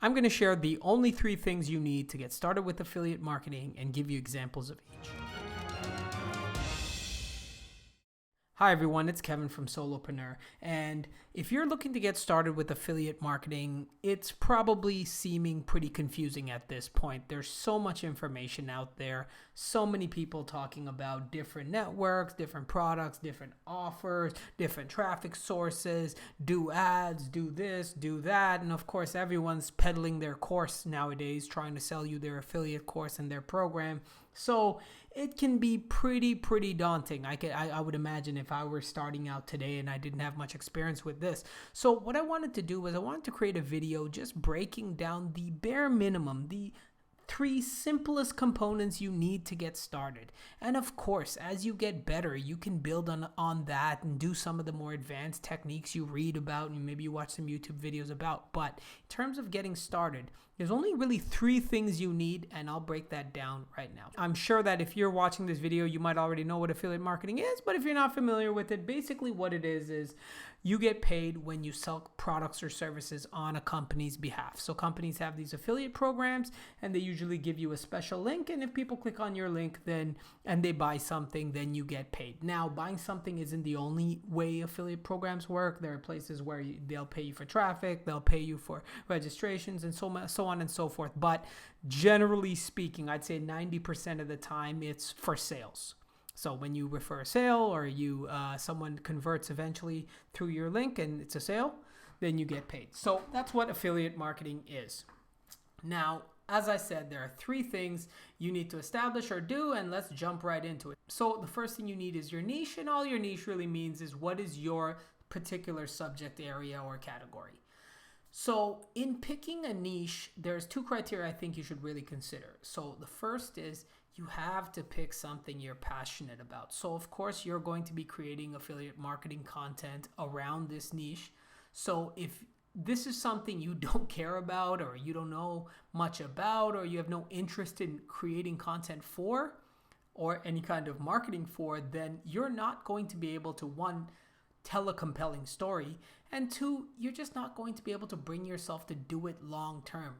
I'm going to share the only 3 things you need to get started with affiliate marketing and give you examples of each. Hi everyone, it's Kevin from Solopreneur, and if you're looking to get started with affiliate marketing, it's probably seeming pretty confusing at this point. There's so much information out there, so many people talking about different networks, different products, different offers, different traffic sources, do ads, do this, do that, and of course everyone's peddling their course nowadays, trying to sell you their affiliate course and their program. So it can be pretty daunting. I would imagine if I were starting out today and I didn't have much experience with this. So what I wanted to do was I wanted to create a video just breaking down the bare minimum, the 3 simplest components you need to get started. And of course, as you get better, you can build on that and do some of the more advanced techniques you read about and maybe you watch some YouTube videos about. But in terms of getting started, there's only really 3 things you need, and I'll break that down right now. I'm sure that if you're watching this video, you might already know what affiliate marketing is, but if you're not familiar with it, basically what it is you get paid when you sell products or services on a company's behalf. So companies have these affiliate programs and they usually give you a special link, and if people click on your link and they buy something, then you get paid. Now, buying something isn't the only way affiliate programs work. There are places where they'll pay you for traffic, they'll pay you for registrations, and so on and so forth. But generally speaking, I'd say 90% of the time it's for sales. So when you refer a sale or someone converts eventually through your link and it's a sale, then you get paid. So that's what affiliate marketing is. Now, as I said, there are 3 things you need to establish or do, and let's jump right into it. So the first thing you need is your niche, and all your niche really means is what is your particular subject area or category. So in picking a niche, there's 2 criteria I think you should really consider. So the first is you have to pick something you're passionate about. So of course you're going to be creating affiliate marketing content around this niche. So if this is something you don't care about, or you don't know much about, or you have no interest in creating content for, or any kind of marketing for, then you're not going to be able to, 1, tell a compelling story, and 2, you're just not going to be able to bring yourself to do it long term.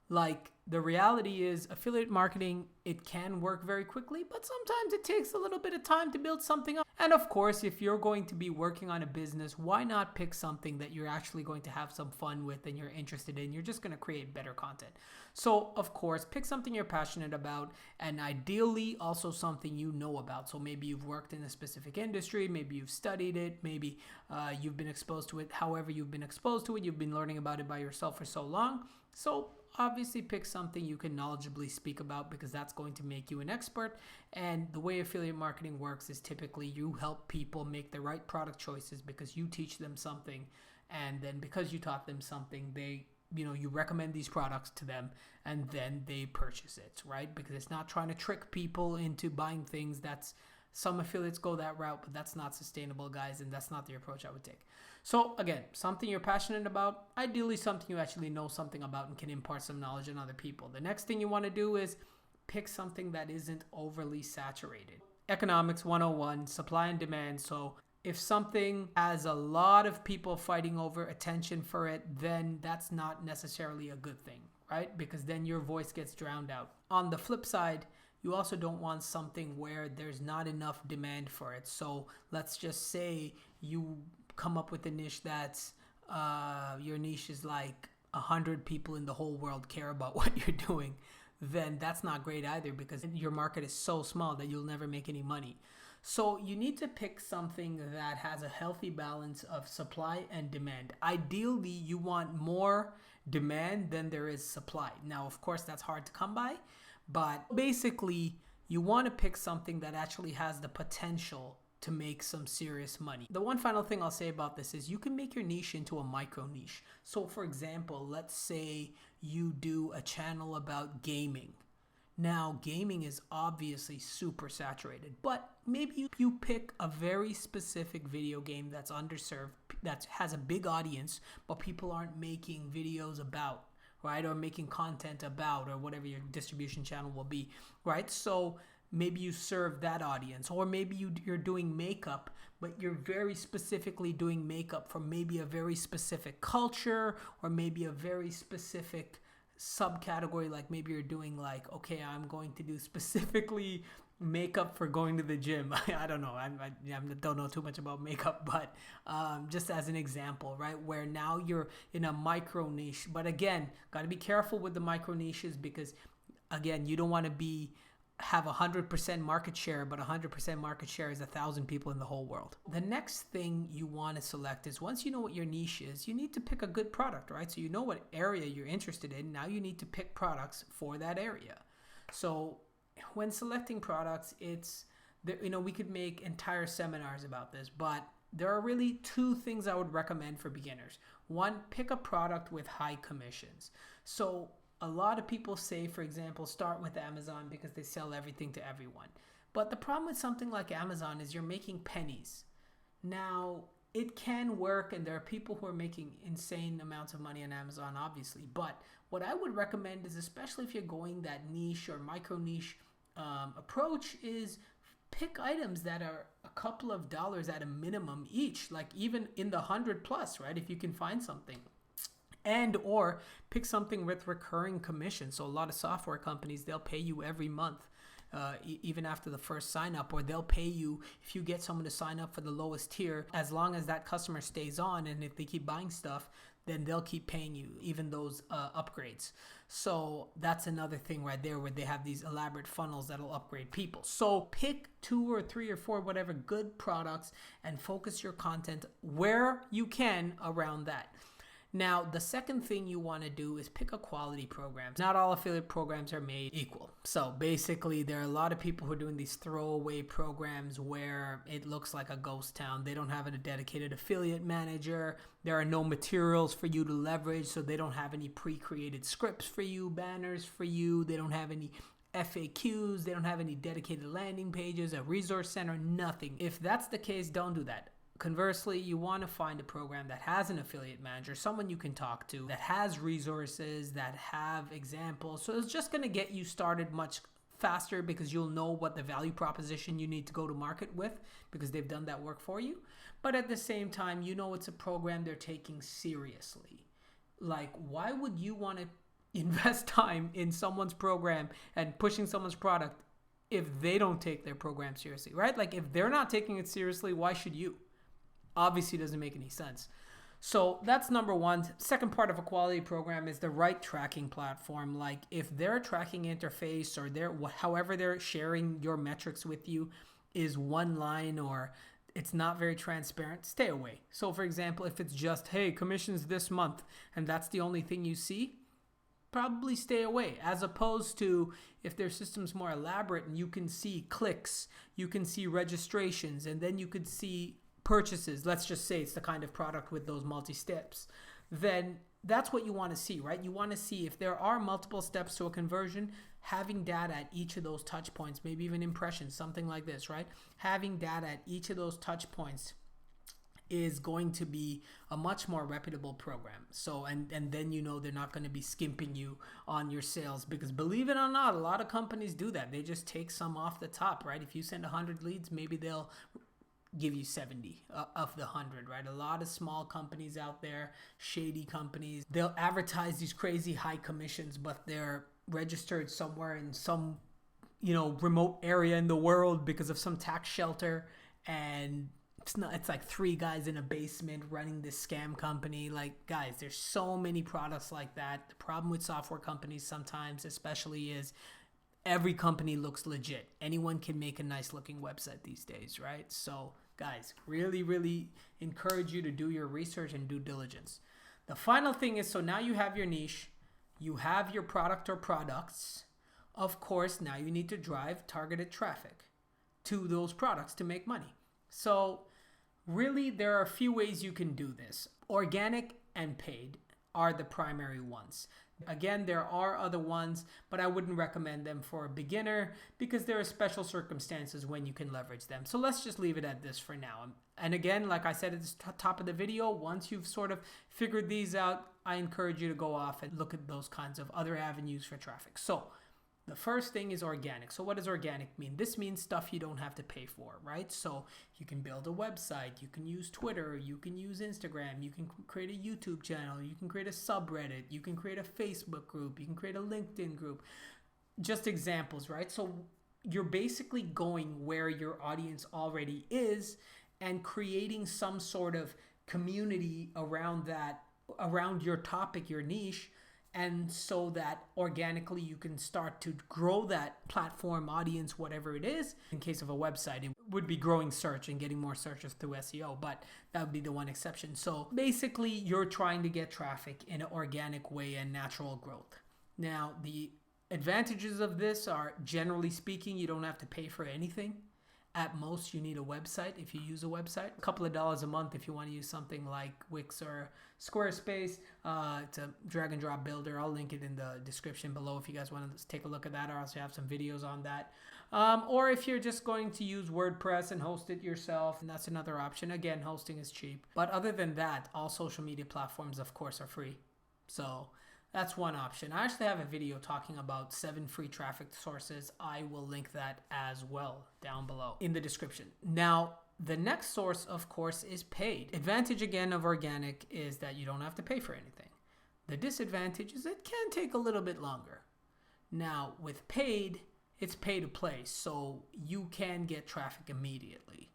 Like, the reality is affiliate marketing, it can work very quickly, but sometimes it takes a little bit of time to build something up. And of course, if you're going to be working on a business, why not pick something that you're actually going to have some fun with and you're interested in? You're just going to create better content. So of course, pick something you're passionate about, and ideally also something you know about. So maybe you've worked in a specific industry, maybe you've studied it, maybe you've been exposed to it. However you've been exposed to it, you've been learning about it by yourself for so long. So obviously pick something you can knowledgeably speak about, because that's going to make you an expert. And the way affiliate marketing works is typically you help people make the right product choices because you teach them something, and then because you taught them something, you recommend these products to them, and then they purchase it, right? Because it's not trying to trick people into buying things. Some affiliates go that route, but that's not sustainable, guys, and that's not the approach I would take. So again, something you're passionate about, ideally something you actually know something about and can impart some knowledge on other people. The next thing you want to do is pick something that isn't overly saturated. Economics 101, supply and demand. So if something has a lot of people fighting over attention for it, then that's not necessarily a good thing, right? Because then your voice gets drowned out. On the flip side, you also don't want something where there's not enough demand for it. So let's just say you come up with a niche that's, your niche is like 100 people in the whole world care about what you're doing. Then that's not great either, because your market is so small that you'll never make any money. So you need to pick something that has a healthy balance of supply and demand. Ideally, you want more demand than there is supply. Now, of course, that's hard to come by, but basically, you want to pick something that actually has the potential to make some serious money. The one final thing I'll say about this is you can make your niche into a micro niche. So for example, let's say you do a channel about gaming. Now, gaming is obviously super saturated, but maybe you pick a very specific video game that's underserved, that has a big audience, but people aren't making videos about, right? Or making content about, or whatever your distribution channel will be, right? So maybe you serve that audience. Or maybe you're doing makeup, but you're very specifically doing makeup for maybe a very specific culture, or maybe a very specific subcategory. Like maybe you're doing like, okay, I'm going to do specifically makeup for going to the gym. I don't know. I don't know too much about makeup, but just as an example, right? Where now you're in a micro niche. But again, got to be careful with the micro niches, because again, you don't want to have 100% market share, but 100% market share is 1,000 people in the whole world. The next thing you want to select is, once you know what your niche is, you need to pick a good product, right? So you know what area you're interested in. Now you need to pick products for that area. So when selecting products, we could make entire seminars about this, but there are really two things I would recommend for beginners. One, pick a product with high commissions. So a lot of people say, for example, start with Amazon because they sell everything to everyone. But the problem with something like Amazon is you're making pennies. Now, it can work, and there are people who are making insane amounts of money on Amazon, obviously. But what I would recommend is, especially if you're going that niche or micro niche approach, is pick items that are a couple of dollars at a minimum each, like even in the 100 plus, right? If you can find something. And or pick something with recurring commission. So a lot of software companies, they'll pay you every month, even after the first sign up, or they'll pay you if you get someone to sign up for the lowest tier. As long as that customer stays on, and if they keep buying stuff, then they'll keep paying you, even those upgrades. So that's another thing right there, where they have these elaborate funnels that'll upgrade people. So pick 2 or 3 or 4, whatever, good products, and focus your content where you can around that. Now, the second thing you want to do is pick a quality program. Not all affiliate programs are made equal. So basically, there are a lot of people who are doing these throwaway programs where it looks like a ghost town. They don't have a dedicated affiliate manager. There are no materials for you to leverage, so they don't have any pre-created scripts for you, banners for you. They don't have any FAQs. They don't have any dedicated landing pages, a resource center, nothing. If that's the case, don't do that. Conversely, you want to find a program that has an affiliate manager, someone you can talk to, that has resources, that have examples. So it's just going to get you started much faster, because you'll know what the value proposition you need to go to market with, because they've done that work for you. But at the same time, you know it's a program they're taking seriously. Like, why would you want to invest time in someone's program and pushing someone's product if they don't take their program seriously, right? Like, if they're not taking it seriously, why should you? Obviously doesn't make any sense. So that's number one. Second part of a quality program is the right tracking platform. Like, if their tracking interface or however they're sharing your metrics with you is one line, or it's not very transparent, stay away. So for example, if it's just, hey, commissions this month, and that's the only thing you see, probably stay away. As opposed to if their system's more elaborate and you can see clicks, you can see registrations, and then you could see purchases. Let's just say it's the kind of product with those multi-steps. Then that's what you want to see, right? You want to see if there are multiple steps to a conversion, having data at each of those touch points, maybe even impressions, something like this, right? Having data at each of those touch points is going to be a much more reputable program. So, and then you know they're not going to be skimping you on your sales, because believe it or not, a lot of companies do that. They just take some off the top, right? If you send 100 leads, maybe they'll give you 70 of the 100, right? A lot of small companies out there, shady companies, they'll advertise these crazy high commissions, but they're registered somewhere in some, remote area in the world because of some tax shelter, and it's like 3 guys in a basement running this scam company. Like, guys, there's so many products like that. The problem with software companies sometimes, especially, is every company looks legit. Anyone can make a nice looking website these days, right? So guys, really, really encourage you to do your research and due diligence. The final thing is, so now you have your niche, you have your product or products. Of course, now you need to drive targeted traffic to those products to make money. So really, there are a few ways you can do this. Organic and paid are the primary ones. Again, there are other ones, but I wouldn't recommend them for a beginner, because there are special circumstances when you can leverage them. So let's just leave it at this for now. And again, like I said at the top of the video, once you've sort of figured these out, I encourage you to go off and look at those kinds of other avenues for traffic. So The first thing is organic. So what does organic mean? This means stuff you don't have to pay for, right? So you can build a website, you can use Twitter, you can use Instagram, you can create a YouTube channel, you can create a subreddit, you can create a Facebook group, you can create a LinkedIn group. Just examples, right? So you're basically going where your audience already is and creating some sort of community around that, around your topic, your niche, and so that organically you can start to grow that platform, audience, whatever it is. In case of a website, it would be growing search and getting more searches through SEO, but that would be the one exception. So basically you're trying to get traffic in an organic way and natural growth. Now, the advantages of this are, generally speaking, you don't have to pay for anything. At most, you need a website if you use a website. A couple of dollars a month if you want to use something like Wix or Squarespace. It's a drag and drop builder. I'll link it in the description below if you guys want to take a look at that. I also have some videos on that. Or if you're just going to use WordPress and host it yourself, and that's another option. Again, hosting is cheap. But other than that, all social media platforms, of course, are free. So that's one option. I actually have a video talking about 7 free traffic sources. I will link that as well down below in the description. Now, the next source, of course, is paid. Advantage again of organic is that you don't have to pay for anything. The disadvantage is it can take a little bit longer. Now, with paid, it's pay to play, so you can get traffic immediately.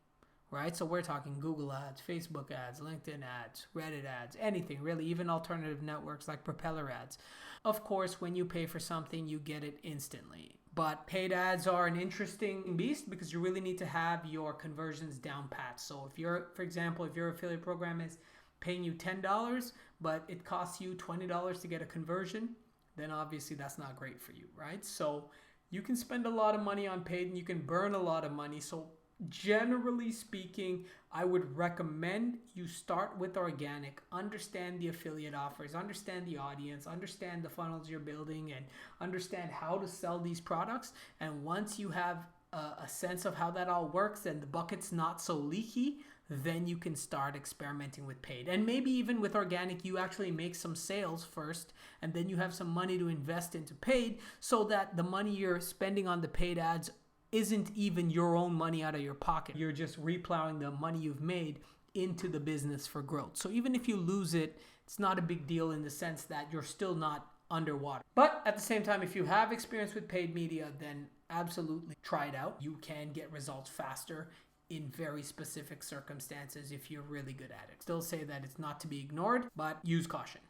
Right? So we're talking Google ads, Facebook ads, LinkedIn ads, Reddit ads, anything really, even alternative networks like Propeller ads. Of course, when you pay for something, you get it instantly. But paid ads are an interesting beast because you really need to have your conversions down pat. So if you're, for example, if your affiliate program is paying you $10, but it costs you $20 to get a conversion, then obviously that's not great for you, right? So you can spend a lot of money on paid and you can burn a lot of money. So generally speaking, I would recommend you start with organic, understand the affiliate offers, understand the audience, understand the funnels you're building, and understand how to sell these products. And once you have a sense of how that all works and the bucket's not so leaky, then you can start experimenting with paid. And maybe even with organic, you actually make some sales first, and then you have some money to invest into paid so that the money you're spending on the paid ads isn't even your own money out of your pocket. You're just replowing the money you've made into the business for growth. So even if you lose it, it's not a big deal in the sense that you're still not underwater. But at the same time, if you have experience with paid media, then absolutely try it out. You can get results faster in very specific circumstances if you're really good at it. Still say that it's not to be ignored, but use caution.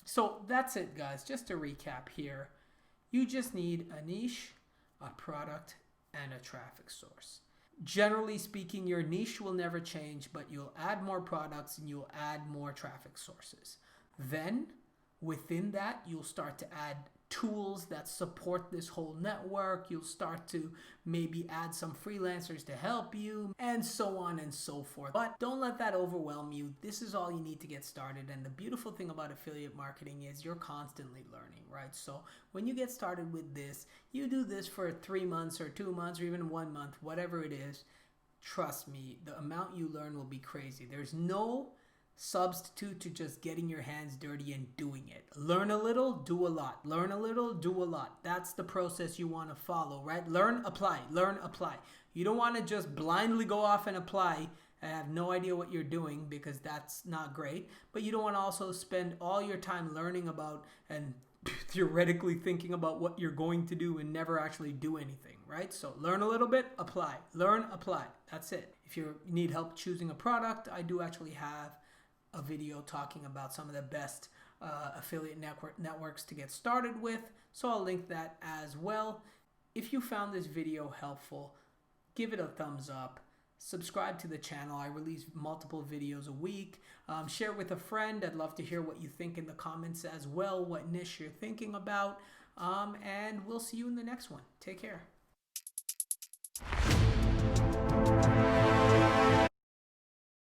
So that's it, guys. Just to recap here, you just need a niche, a product, and a traffic source. Generally speaking, your niche will never change, but you'll add more products and you'll add more traffic sources. Then within that, you'll start to add tools that support this whole network. You'll start to maybe add some freelancers to help you, and so on and so forth. But don't let that overwhelm you. This is all you need to get started. And the beautiful thing about affiliate marketing is you're constantly learning, right? So when you get started with this, you do this for 3 months or 2 months or even 1 month, whatever it is. Trust me, the amount you learn will be crazy. There's no substitute to just getting your hands dirty and doing it. Learn a little, do a lot. Learn a little, do a lot. That's the process you want to follow, right? Learn, apply, learn, apply. You don't want to just blindly go off and apply and have no idea what you're doing, because that's not great. But you don't want to also spend all your time learning about and theoretically thinking about what you're going to do and never actually do anything, right? So learn a little bit, apply. Learn, apply. That's it. If you need help choosing a product, I do actually have a video talking about some of the best affiliate networks to get started with. So I'll link that as well. If you found this video helpful, give it a thumbs up. Subscribe to the channel. I release multiple videos a week. Share with a friend. I'd love to hear what you think in the comments as well, what niche you're thinking about. And we'll see you in the next one. Take care.